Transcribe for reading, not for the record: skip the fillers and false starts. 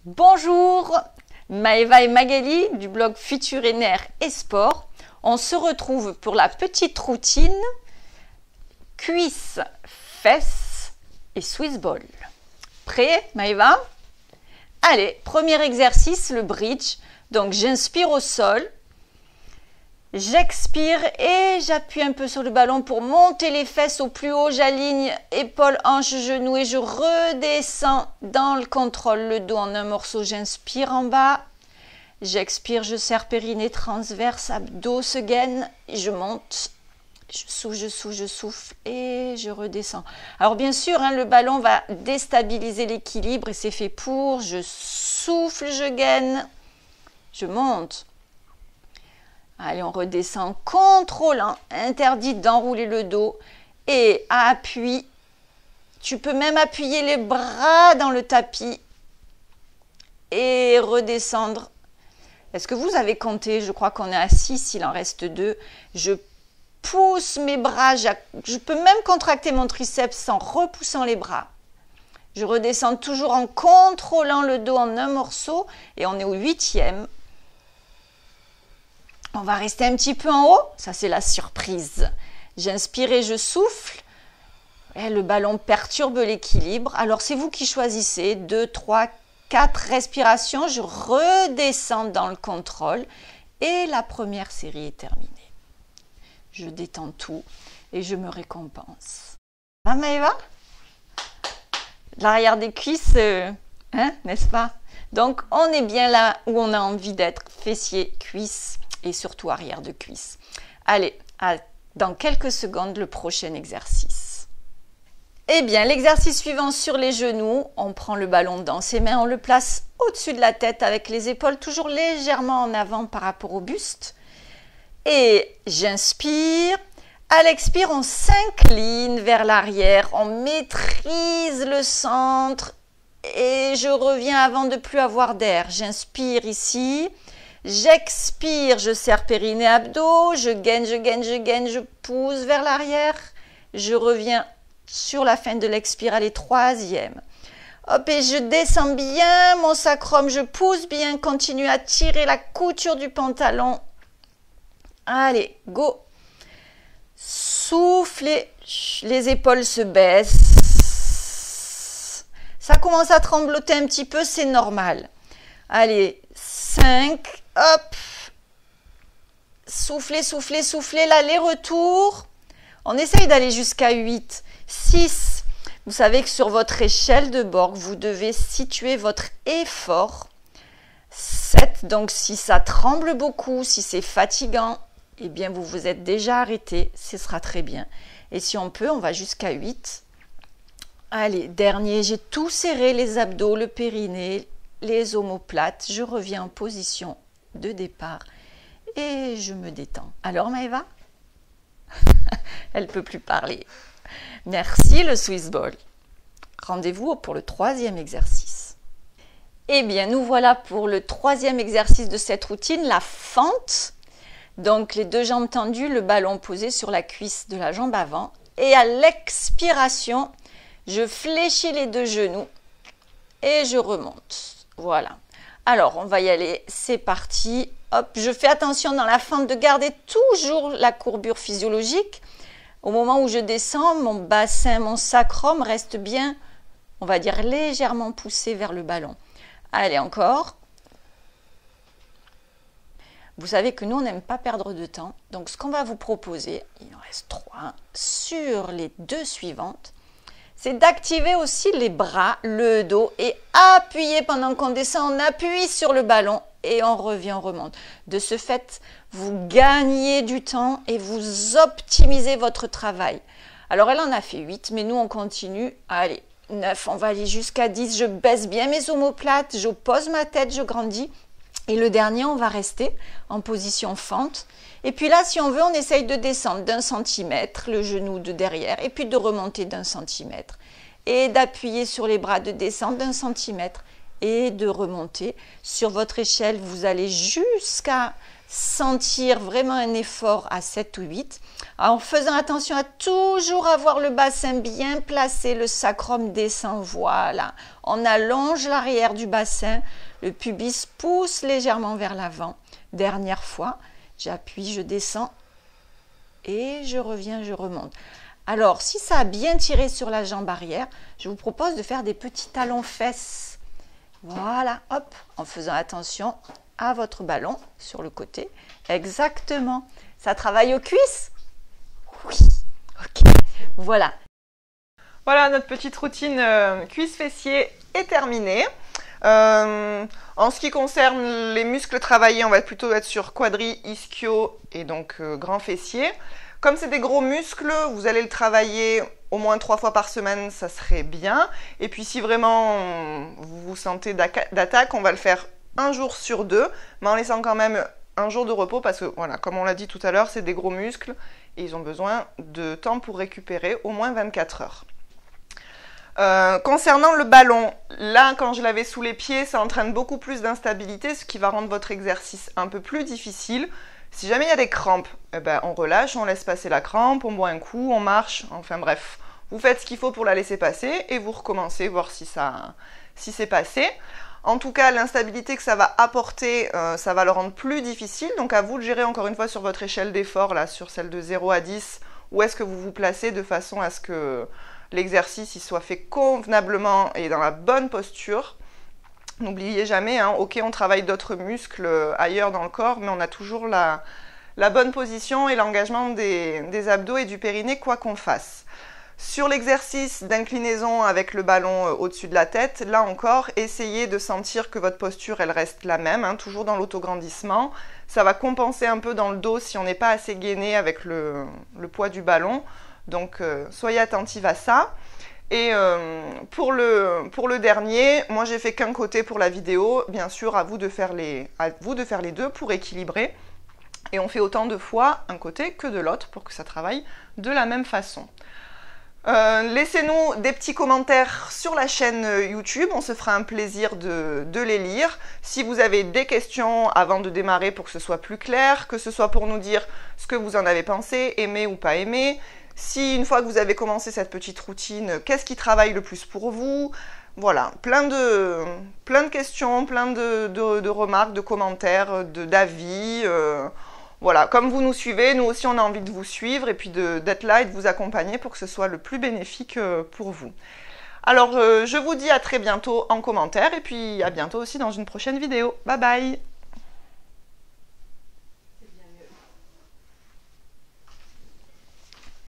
Bonjour, Maëva et Magali du blog Futur et Nerfs et Sport. On se retrouve pour la petite routine cuisses, fesses et Swiss ball. Prêt, Maëva? Allez, premier exercice, le bridge. Donc j'inspire au sol, j'expire et j'appuie un peu sur le ballon pour monter les fesses au plus haut. J'aligne épaules, hanches, genoux et je redescends dans le contrôle, le dos en un morceau. J'inspire en bas, j'expire, je serre périnée transverse, abdos se gainent et je monte. Je souffle et je redescends. Alors bien sûr, le ballon va déstabiliser l'équilibre et c'est fait pour. Je souffle, je gaine, je monte. Allez, on redescend en contrôlant. Interdit d'enrouler le dos et appui. Tu peux même appuyer les bras dans le tapis et redescendre. Est-ce que vous avez compté? Je crois qu'on est à 6, il en reste 2. Je pousse mes bras, je peux même contracter mon triceps en repoussant les bras. Je redescends toujours en contrôlant le dos en un morceau et on est au 8e. On va rester un petit peu en haut, ça c'est la surprise. J'inspire et je souffle. Et le ballon perturbe l'équilibre. Alors c'est vous qui choisissez 2, 3, 4 respirations. Je redescends dans le contrôle et la première série est terminée. Je détends tout et je me récompense. Ah Maëva? L'arrière des cuisses, n'est-ce pas? Donc on est bien là où on a envie d'être, fessiers, cuisses et surtout arrière de cuisses. Allez, dans quelques secondes, le prochain exercice. Eh bien, l'exercice suivant sur les genoux, on prend le ballon dans ses mains, on le place au-dessus de la tête avec les épaules toujours légèrement en avant par rapport au buste. Et j'inspire, à l'expire, on s'incline vers l'arrière, on maîtrise le centre et je reviens avant de plus avoir d'air. J'inspire ici, j'expire, je serre périnée, abdos, je gaine, je pousse vers l'arrière, je reviens sur la fin de l'expire, allez, 3e. Hop, et je descends bien mon sacrum, je pousse bien, continue à tirer la couture du pantalon. Allez, go. Soufflez, les épaules se baissent. Ça commence à trembloter un petit peu, c'est normal. Allez, 5, hop. Soufflez, soufflez, soufflez, l'aller-retour. On essaye d'aller jusqu'à 8, 6. Vous savez que sur votre échelle de Borg, vous devez situer votre effort. 7, donc si ça tremble beaucoup, si c'est fatigant, eh bien vous vous êtes déjà arrêté, ce sera très bien. Et si on peut, on va jusqu'à 8. Allez, dernier, j'ai tout serré, les abdos, le périnée, les omoplates. Je reviens en position de départ et je me détends. Alors Maëva? Elle ne peut plus parler. Merci le Swiss ball. Rendez-vous pour le 3e exercice. Eh bien, nous voilà pour le 3e exercice de cette routine, la fente. Donc, les deux jambes tendues, le ballon posé sur la cuisse de la jambe avant. Et à l'expiration, je fléchis les deux genoux et je remonte. Voilà. Alors, on va y aller. C'est parti. Hop, je fais attention dans la fente de garder toujours la courbure physiologique. Au moment où je descends, mon bassin, mon sacrum reste bien, on va dire, légèrement poussé vers le ballon. Allez, encore. Vous savez que nous, on n'aime pas perdre de temps. Donc, ce qu'on va vous proposer, il en reste 3, sur les 2 suivantes, c'est d'activer aussi les bras, le dos et appuyer pendant qu'on descend. On appuie sur le ballon et on revient, on remonte. De ce fait, vous gagnez du temps et vous optimisez votre travail. Alors, elle en a fait 8, mais nous, on continue. Allez, 9, on va aller jusqu'à 10. Je baisse bien mes omoplates, je pose ma tête, je grandis. Et le dernier, on va rester en position fente. Et puis là, si on veut, on essaye de descendre d'1 centimètre, le genou de derrière, et puis de remonter d'1 centimètre. Et d'appuyer sur les bras, de descendre d'1 centimètre, et de remonter. Sur votre échelle, vous allez jusqu'à sentir vraiment un effort à 7 ou 8, en faisant attention à toujours avoir le bassin bien placé, le sacrum descend, voilà. On allonge l'arrière du bassin, le pubis pousse légèrement vers l'avant. Dernière fois, j'appuie, je descends et je reviens, je remonte. Alors, si ça a bien tiré sur la jambe arrière, je vous propose de faire des petits talons fesses. Voilà, hop, en faisant attention à votre ballon sur le côté. Exactement. Ça travaille aux cuisses? Oui. Ok. Voilà. Voilà, notre petite routine cuisses fessiers est terminée. En ce qui concerne les muscles travaillés, on va plutôt être sur quadri, ischio et donc grand fessier. Comme c'est des gros muscles, vous allez le travailler au moins 3 fois par semaine, ça serait bien. Et puis si vraiment vous vous sentez d'attaque, on va le faire un jour sur 2, mais en laissant quand même un jour de repos parce que, voilà, comme on l'a dit tout à l'heure, c'est des gros muscles et ils ont besoin de temps pour récupérer, au moins 24 heures. Concernant le ballon, là, quand je l'avais sous les pieds, ça entraîne beaucoup plus d'instabilité, ce qui va rendre votre exercice un peu plus difficile. Si jamais il y a des crampes, eh ben, on relâche, on laisse passer la crampe, on boit un coup, on marche, enfin bref. Vous faites ce qu'il faut pour la laisser passer et vous recommencez, voir si c'est passé. En tout cas, l'instabilité que ça va apporter, ça va le rendre plus difficile. Donc à vous de gérer encore une fois sur votre échelle d'effort, là, sur celle de 0 à 10, où est-ce que vous vous placez de façon à ce que l'exercice il soit fait convenablement et dans la bonne posture. N'oubliez jamais, hein, ok, on travaille d'autres muscles ailleurs dans le corps, mais on a toujours la bonne position et l'engagement des abdos et du périnée, quoi qu'on fasse. Sur l'exercice d'inclinaison avec le ballon au-dessus de la tête, là encore, essayez de sentir que votre posture, elle reste la même, hein, toujours dans l'autograndissement. Ça va compenser un peu dans le dos si on n'est pas assez gainé avec le poids du ballon. Donc, soyez attentifs à ça. Et pour le dernier, moi j'ai fait qu'un côté pour la vidéo. Bien sûr, à vous de faire les deux pour équilibrer. Et on fait autant de fois un côté que de l'autre pour que ça travaille de la même façon. Laissez-nous des petits commentaires sur la chaîne YouTube, on se fera un plaisir de les lire. Si vous avez des questions avant de démarrer pour que ce soit plus clair, que ce soit pour nous dire ce que vous en avez pensé, aimé ou pas aimé. Si une fois que vous avez commencé cette petite routine, qu'est-ce qui travaille le plus pour vous? Voilà, plein de questions, plein de remarques, de commentaires, d'avis. Voilà, comme vous nous suivez, nous aussi on a envie de vous suivre et puis d'être là et de vous accompagner pour que ce soit le plus bénéfique pour vous. Alors je vous dis à très bientôt en commentaire et puis à bientôt aussi dans une prochaine vidéo. Bye bye!